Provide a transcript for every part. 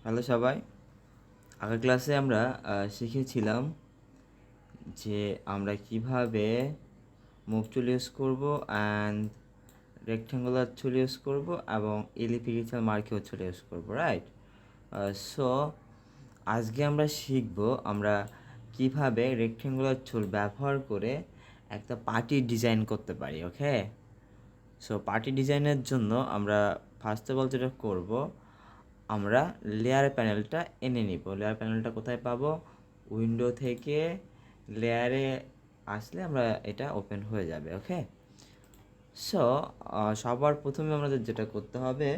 Hello সবাই, আগের ক্লাসে আমরা শিখেছিলাম যে আমরা কিভাবে মুভ টুল ইউজ করব অ্যান্ড রেক্ট্যাঙ্গুলার টুল ইউজ করব এবং এলিপ্টিক্যাল মার্কিং টুল ইউজ করব, রাইট? সো আজকে আমরা শিখব আমরা কিভাবে রেক্ট্যাঙ্গুলার টুল ব্যবহার করে একটা পার্টি ডিজাইন করতে পারি। ওকে, সো পার্টি ডিজাইনের জন্য আমরা ফার্স্ট অফ অল যেটা করব, আমরা লেয়ার প্যানেলটা এনে নিব। লেয়ার প্যানেলটা কোথায় পাবো? উইন্ডো থেকে লেয়ারে আসলে আমরা এটা ওপেন হয়ে যাবে। ওকে, সো সবার প্রথমে আমাদের যেটা করতে হবে,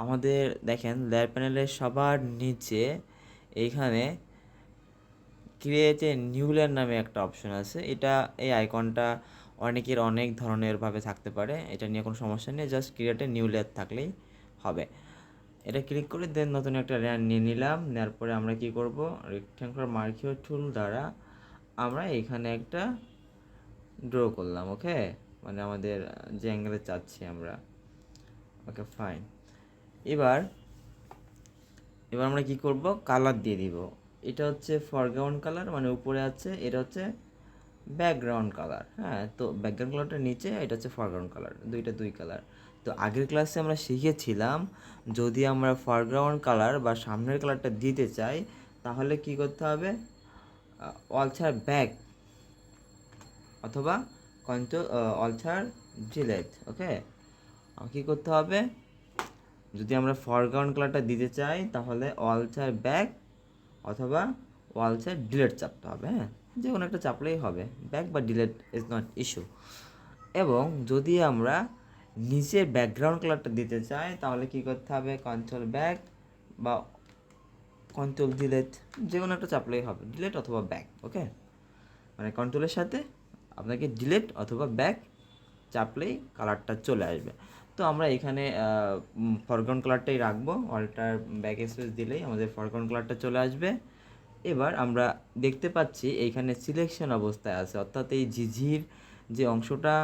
আমাদের দেখেন লেয়ার প্যানেলের সবার নিচে এইখানে ক্রিয়েট এ নিউ লেয়ার নামে একটা অপশন আছে। এই আইকনটা অনেকের অনেক ধরনের ভাবে থাকতে পারে, এটা নিয়ে কোনো সমস্যা নেই, just create a new layer থাকলেই হবে। এটা ক্লিক করে দেন নতুন একটা লেয়ার নিয়ে নিলাম। নেওয়ার পরে আমরা কি করব, রেক্ট্যাঙ্গুলার মার্কিং টুল দ্বারা আমরা এখানে একটা ড্র করলাম। ওকে, মানে আমাদের যে অ্যাঙ্গেলে চাচ্ছি আমরা। ওকে ফাইন, এবার এবার আমরা কি করব, কালার দিয়ে দিব। এটা হচ্ছে ফরগ্রাউন্ড কালার, মানে উপরে আছে, এটা হচ্ছে ব্যাকগ্রাউন্ড কালার। হ্যাঁ, তো ব্যাকগ্রাউন্ড কালারটা নিচে, এটা হচ্ছে ফরগ্রাউন্ড কালার, দুই কালার। তো আগের ক্লাসে আমরা শিখেছিলাম যদি আমরা ফরগ্রাউন্ড কালার বা সামনের কালারটা দিতে চাই তাহলে কি করতে হবে, অল্টার ব্যাক অথবা কন্ট্রোল অল্টার ডিলেট। ওকে, কী করতে হবে, যদি আমরা ফরগ্রাউন্ড কালারটা দিতে চাই তাহলে অল্টার ব্যাক অথবা অল্টার ডিলেট চাপতে হবে। হ্যাঁ, যে কোনো একটা চাপলেই হবে, ব্যাক বা ডিলেট ইজ নট ইস্যু। এবং যদি আমরা নিচের ব্যাকগ্রাউন্ড কালারটা দিতে চাই তাহলে কি করতে হবে, কন্ট্রোল ব্যাক বা কন্ট্রোল ডিলেট, যে কোনো একটা চাপলেই হবে, ডিলেট অথবা ব্যাক। ওকে, মানে কন্ট্রোলের সাথে আপনাকে ডিলেট অথবা ব্যাক চাপলেই কালারটা চলে আসবে। তো আমরা এখানে ফরগ্রাউন্ড কালারটাই রাখবো, অল্টার ব্যাক স্পেস দিলেই আমাদের ফরগ্রাউন্ড কালারটা চলে আসবে। এবার আমরা দেখতে পাচ্ছি এইখানে সিলেকশন অবস্থায় আছে, অর্থাৎ এই ঝিঝির যে অংশটা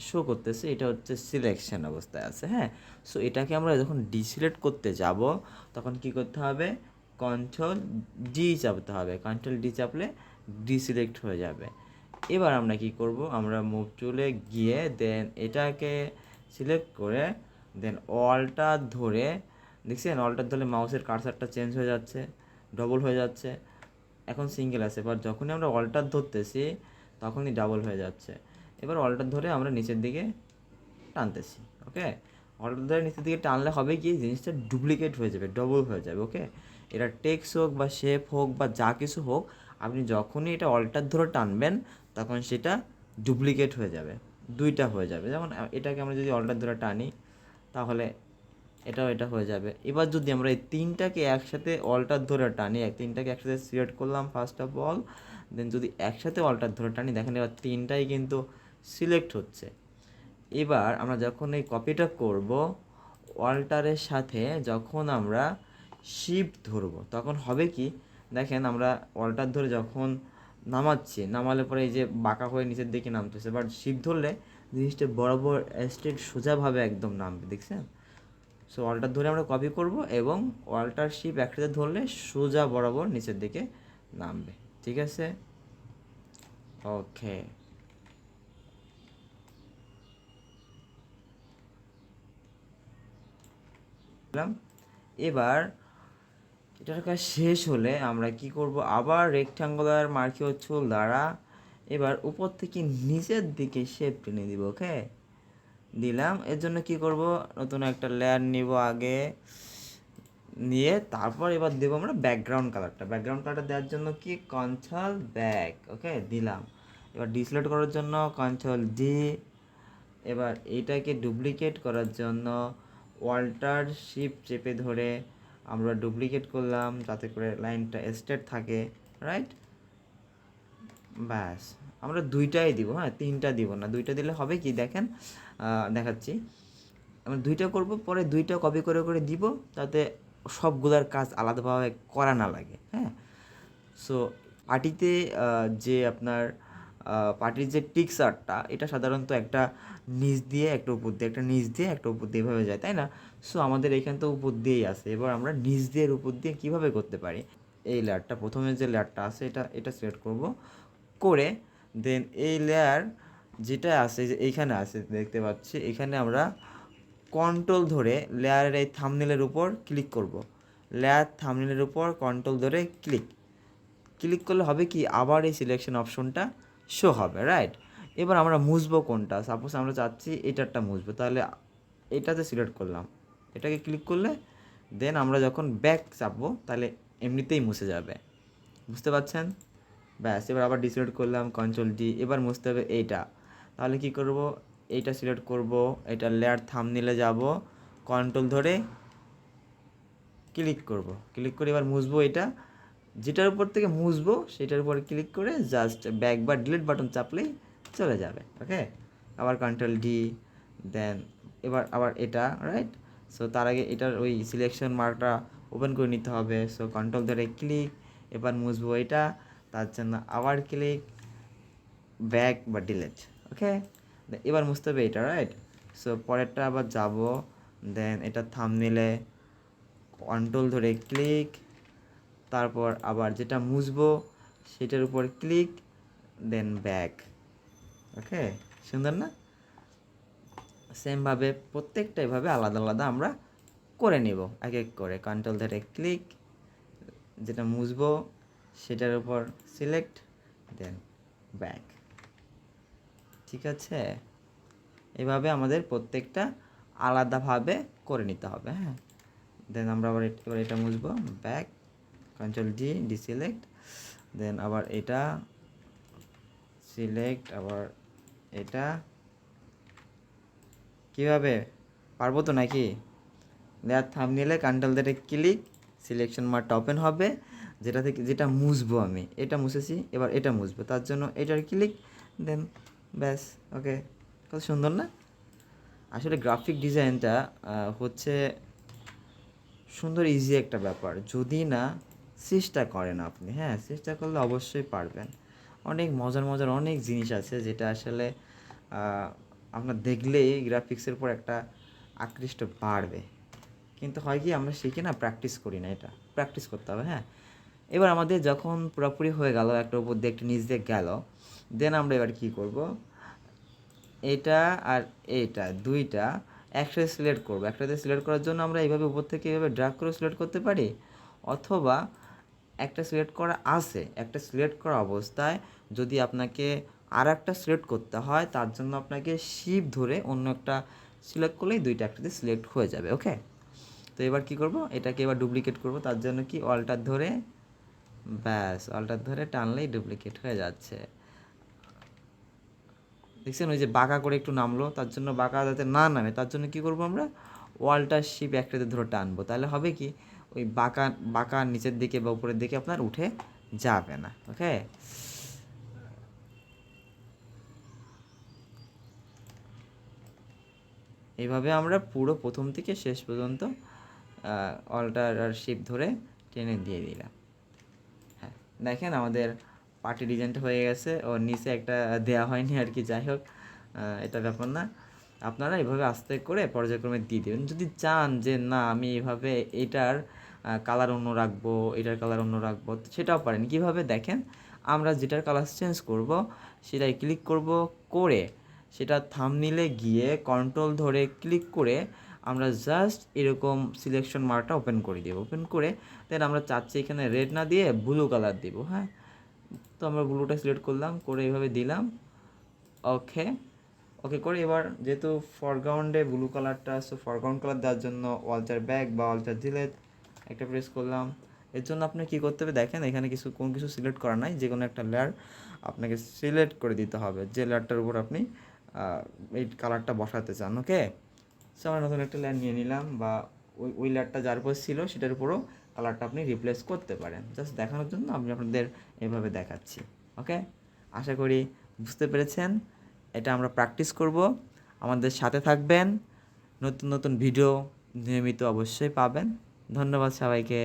শো করতেছে এটা হচ্ছে সিলেকশন অবস্থায় আছে। হ্যাঁ, সো এটাকে আমরা যখন ডিসিলেক্ট করতে যাব তখন কি করতে হবে, কন্ট্রোল ডি চাপতে হবে। কন্ট্রোল ডি চাপলে ডিসিলেক্ট হয়ে যাবে। এবার আমরা কি করব, আমরা মুভ টুলে গিয়ে দেন এটাকে সিলেক্ট করে দেন অলটা ধরে, দেখছেন অলটার ধরে মাউসের কার্সারটা চেঞ্জ হয়ে যাচ্ছে, ডবল হয়ে যাচ্ছে। এখন সিঙ্গেল আছে, এবার যখনই আমরা অল্টার ধরতেছি তখনই ডাবল হয়ে যাচ্ছে। এবার অল্টার ধরে আমরা নিচের দিকে টানতেছি। ওকে, অল্টার ধরে নিচের দিকে টানলে হবে কি, জিনিসটা ডুপ্লিকেট হয়ে যাবে, ডবল হয়ে যাবে। ওকে, এটা টেক্সট হোক বা শেপ হোক বা যা কিছু হোক, আপনি যখনই এটা অল্টার ধরে টানবেন তখন সেটা ডুপ্লিকেট হয়ে যাবে, দুইটা হয়ে যাবে। যেমন এটাকে আমরা যদি অল্টার ধরে টানি তাহলে এটা হয়ে যাবে। এবার যদি আমরা এই তিনটাকে একসাথে অল্টার ধরে টানি, তিনটাকে একসাথে সিলেক্ট করলাম ফার্স্ট অফ অল, দেন যদি একসাথে অল্টার ধরে টানি দেখেন এবার তিনটাই কিন্তু সিলেক্ট হচ্ছে। এবার আমরা যখন এই কপিটা করব, অল্টারের সাথে যখন আমরা শিফট ধরবো তখন হবে কি, দেখেন আমরা অল্টার ধরে যখন নামাচ্ছি, নামালে পরে এই যে বাঁকা হয়ে নিচের দিকে নামতেছে, বাট শিফট ধরলে জিনিসটা বরাবর স্ট্রেট সোজাভাবে একদম নামবে, দেখছেন? সো অল্টার ধরে আমরা কপি করব এবং অল্টার শিপ একসাথে ধরলে সোজা বরাবর নিচের দিকে নামবে। ঠিক আছে, ওকে। এবার এটার কাজ শেষ হলে আমরা কি করব, আবার রেক্ট্যাঙ্গুলার মার্কিং টুল দ্বারা এবার উপর থেকে নিচের দিকে শেপ টেনে দিব। ওকে, দিলাম। এর জন্য কি করব, নতুন একটা লেয়ার নিব আগে, নিয়ে তারপর এবার দেবো আমরা ব্যাকগ্রাউন্ড কালারটা। ব্যাকগ্রাউন্ড কালারটা দেওয়ার জন্য কি, কন্ট্রোল ব্যাক। ওকে, দিলাম। এবার ডিসলেট করার জন্য কন্ট্রোল ডি। এবার এইটাকে ডুপ্লিকেট করার জন্য অল্টার শিফট চেপে ধরে আমরা ডুপ্লিকেট করলাম যাতে করে লাইনটা স্ট্রেট থাকে, রাইট? ব্যাস, আমরা দুইটাই দিব, হ্যাঁ তিনটা দিব না, দুইটা দিলে হবে কি দেখেন, দেখাচ্ছি। আমরা দুইটা করব, পরে দুইটা কপি করে করে দিব যাতে সবগুলার কাজ আলাদাভাবে করা না লাগে। হ্যাঁ, সো পার্টিতে যে আপনার পার্টির যে টিক্সারটা এটা সাধারণত একটা নিচ দিয়ে একটা উপর দিয়ে, একটা নিচ দিয়ে একটা উপর দিয়ে এভাবে যায়, তাই না? সো আমাদের এখান তো উপর দিয়েই আছে, এবার আমরা নিচ দিয়ে উপর দিয়ে কীভাবে করতে পারি? এই লেয়ারটা, প্রথমে যে লেয়ারটা আছে এটা সিলেক্ট করব, করে দেন এই লেয়ার যেটা আছে যে এইখানে আছে দেখতে পাচ্ছি, এখানে আমরা কন্ট্রোল ধরে লেয়ারের এই থাম্বনেলের উপর ক্লিক করব। লেয়ার থাম্বনেলের উপর কন্ট্রোল ধরে ক্লিক করলে হবে কি, আবার এই সিলেকশন অপশনটা শো হবে, রাইট? এবার আমরা মুছবো কোনটা, সাপোজ আমরা চাচ্ছি এটারটা মুছবো, তাহলে এটাতে সিলেক্ট করলাম, এটাকে ক্লিক করলে দেন আমরা যখন ব্যাক চাপবো তাহলে এমনিতেই মুছে যাবে, বুঝতে পারছেন? ব্যাস, এবার আবার ডিসিলেক্ট করলাম, কন্ট্রোল ডি, এবার মুছতে হবে এইটা, তাহলে কি করব, এইটা সিলেক্ট করব, এটা লেয়ার থাম্বনেলে যাব, কন্ট্রোল ধরে ক্লিক করে এবার মুছবো, এটা যেটার উপর থেকে মুছবো সেটার উপর ক্লিক করে জাস্ট ব্যাক বা ডিলিট বাটন চাপলেই চলে যাবে, ওকে? আবার কন্ট্রোল ডি, দেন এবার আবার এটা, রাইট? সো তার আগে এটার ওই সিলেকশন মার্কটা ওপেন করে নিতে হবে, সো কন্ট্রোল ধরে ক্লিক, এবার মুছবো এটা, তার জন্য আবার ক্লিক, ব্যাক বা ডিলিট, ওকে? এবার মুছতে হবে এটা, রাইট? সো পরেরটা আবার যাব, দেন এটা থাম্বনেলে কন্ট্রোল ধরে ক্লিক, তারপর আবার যেটা মুছবো সেটার উপর ক্লিক, দেন ব্যাক, ওকে? সুন্দর না? সেমভাবে প্রত্যেকটা এভাবে আলাদা আলাদা আমরা করে নেব, এক এক করে কন্ট্রোল ধরে ক্লিক, যেটা মুছবো সেটার উপর সিলেক্ট, দেন ব্যাক, ঠিক আছে? এভাবে আমাদের প্রত্যেকটা আলাদাভাবে করে নিতে হবে, হ্যাঁ? দেন আমরা আবার এবার এটা মুছবো, ব্যাক, কন্ট্রোল ডি, ডিসিলেক্ট, দেন আবার এটা সিলেক্ট, আবার এটা, কীভাবে পারবো তো নাকি? লেয়ার থাম্বনেলে কন্ট্রোল ধরে ক্লিক, সিলেকশন মারটা ওপেন হবে, যেটা থেকে যেটা মুছবো আমি এটা মুছেছি, এবার এটা মুছবো, তার জন্য এটার ক্লিক, দেন ব্যাস, ওকে? কত সুন্দর না? আসলে গ্রাফিক ডিজাইনটা হচ্ছে সুন্দর ইজি একটা ব্যাপার, যদি না চেষ্টা করেন আপনি, হ্যাঁ? চেষ্টা করলে অবশ্যই পারবেন। অনেক মজার অনেক জিনিস আছে যেটা আসলে আপনার দেখলেই গ্রাফিক্সের উপর একটা আকৃষ্ট বাড়বে, কিন্তু হয় কি, আমরা শিখি না, প্র্যাকটিস করি না, এটা প্র্যাকটিস করতে হবে, হ্যাঁ? এবার আমাদের যখন পুরোপুরি হয়ে গেল, একটা উপর দিয়ে একটা নিচ দিয়ে গেল, দেন আমরা এবার কী করব, এটা আর এইটা দুইটা একসাথে সিলেক্ট করব। একসাথে সিলেক্ট করার জন্য আমরা এইভাবে উপর থেকে এইভাবে ড্র্যাগ করে সিলেক্ট করতে পারি, অথবা একটা সিলেক্ট করা আছে, একটা সিলেক্ট করা অবস্থায় যদি আপনাকে আর একটা সিলেক্ট করতে হয়, তার জন্য আপনাকে শিফট ধরে অন্য একটা সিলেক্ট করলেই দুইটা একসাথে সিলেক্ট হয়ে যাবে, ওকে? তো এবার কি করব, এটাকে এবার ডুপ্লিকেট করব, তার জন্য কি অল্টার ধরে, ব্যাস অল্টার ধরে টানলেই ডুপ্লিকেট হয়ে যাচ্ছে, দেখছেন? ওই যে বাঁকা করে একটু নামলো, তার জন্য বাঁকা যাতে না নামে তার জন্য কি করব, আমরা ওয়ালটার শিপ একসাথে ধরে টানবো, তাহলে হবে কি, ওই বাঁকা নিচের দিকে বা উপরের দিকে আপনার উঠে যাবে না, ওকে? এইভাবে আমরা পুরো প্রথম থেকে শেষ পর্যন্ত অল্টার আর শিপ ধরে টেনে দিয়ে দিলাম, হ্যাঁ? দেখেন আমাদের পার্টি ডিজাইনটা হয়ে গেছে, ওর নিচে একটা দেওয়া হয়নি আর কি, যাই হোক এটা ব্যাপার না, আপনারা এভাবে আস্তে করে পর্যায়ক্রমে দিয়ে দেবেন। যদি চান যে না আমি এভাবে এটার কালার অন্য রাখবো, এটার কালার অন্য রাখবো, সেটাও পারেন। কীভাবে দেখেন, আমরা যেটার কালার চেঞ্জ করব সেটাই ক্লিক করব, করে সেটা থাম্বনেইলে গিয়ে কন্ট্রোল ধরে ক্লিক করে আমরা জাস্ট এরকম সিলেকশন মার্কটা ওপেন করে দেবো, ওপেন করে দেন আমরা চাচ্ছি এখানে রেড না দিয়ে ব্লু কালার দিব, হ্যাঁ? তো আমরা ব্লুটা সিলেক্ট করলাম, করে এইভাবে দিলাম, ওকে করে এবার যেহেতু ফরগ্রাউন্ডে ব্লু কালারটা, সো ফরগ্রাউন্ড কালার দেওয়ার জন্য অল্টার ব্যাক বা অল্টার ডিলিট একটা প্রেস করলাম। এর জন্য আপনি কী করতে হবে দেখেন, এখানে কোনো কিছু সিলেক্ট করা নাই, যে কোনো একটা লেয়ার আপনাকে সিলেক্ট করে দিতে হবে, যে লেয়ারটার উপর আপনি এই কালারটা বসাতে চান, ওকে? সো আমরা নতুন একটা লেয়ার নিয়ে নিলাম, বা ওই লেয়ারটা যার উপর ছিল সেটার উপরও কালারটা আপনি রিপ্লেস করতে পারেন, জাস্ট দেখানোর জন্য আমি আপনাদের এভাবে দেখাচ্ছি, ওকে? আশা করি বুঝতে পেরেছেন। এটা আমরা প্র্যাকটিস করব, আমাদের সাথে থাকবেন, নতুন ভিডিও নিয়মিত অবশ্যই পাবেন। ধন্যবাদ সবাইকে।